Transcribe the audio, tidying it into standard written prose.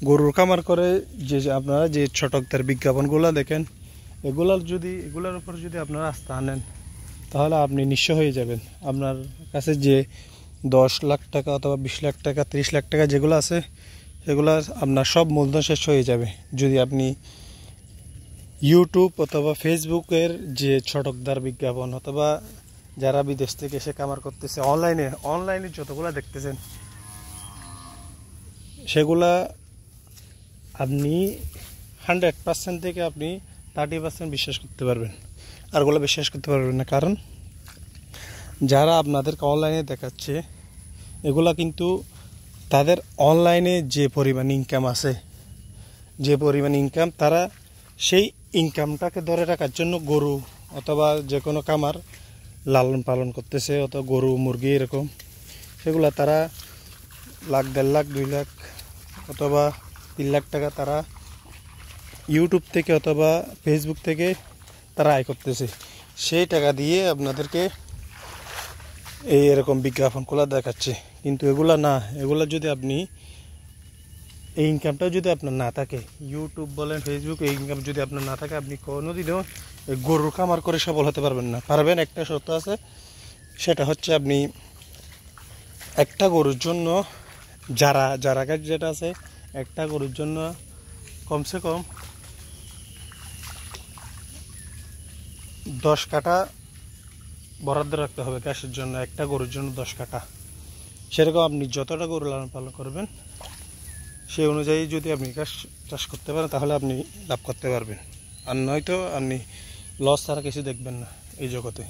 গরুর খামার করে যে আপনারা যে ছটকদার বিজ্ঞাপনগুলো দেখেন, এগুলোর উপর যদি আপনারা আস্থা আনেন, তাহলে আপনি নিঃস্ব হয়ে যাবেন। আপনার কাছে যে 10 লাখ টাকা অথবা 20 লাখ টাকা 30 লাখ টাকা যেগুলো আছে, সেগুলো আপনার সব মূলধন শেষ হয়ে যাবে যদি আপনি ইউটিউব অথবা ফেসবুকের যে ছটকদার বিজ্ঞাপন অথবা যারা বিদেশ থেকে এসে খামার করতেছে অনলাইনে যতগুলো দেখতেছেন, সেগুলা আপনি 100% থেকে আপনি 30% বিশ্বাস করতে পারবেন, আরগুলো বিশ্বাস করতে পারবেন না। কারণ যারা আপনাদেরকে অনলাইনে দেখাচ্ছে, এগুলা কিন্তু তাদের অনলাইনে যে পরিমাণ ইনকাম আছে, যে পরিমাণ ইনকাম, তারা সেই ইনকামটাকে ধরে রাখার জন্য গরু অথবা যে কোনো খামার লালন পালন করতেছে, অথবা গরু মুরগি এরকম, সেগুলা তারা লাখ 1.5 লাখ 2 লাখ অথবা 3 লাখ টাকা তারা ইউটিউব থেকে অথবা ফেসবুক থেকে তারা আয় করতেছে। সেই টাকা দিয়ে আপনাদেরকে এরকম বিজ্ঞাপনগুলো দেখাচ্ছে। কিন্তু এগুলা না, এগুলা যদি আপনি এই ইনকামটা যদি আপনার না থাকে, ইউটিউব বলেন ফেসবুক, এই ইনকাম যদি আপনার না থাকে, আপনি কোনোদিনও গরুর খামার করে সফল হতে পারবেন না। পারবেন, একটা শর্ত আছে, সেটা হচ্ছে আপনি একটা গরুর জন্য যারা গাছ যেটা আছে, একটা গরুর জন্য কমসে কম 10 কাঠা বরাদ্দ রাখতে হবে ঘাসের জন্য, একটা গরুর জন্য 10 কাঠা। সেরকম আপনি যতটা গরু লালন পালন করবেন, সেই অনুযায়ী যদি আপনি ঘাস চাষ করতে পারেন, তাহলে আপনি লাভ করতে পারবেন। আর নয়তো আপনি লস ছাড়া কিছু দেখবেন না এই জগতে।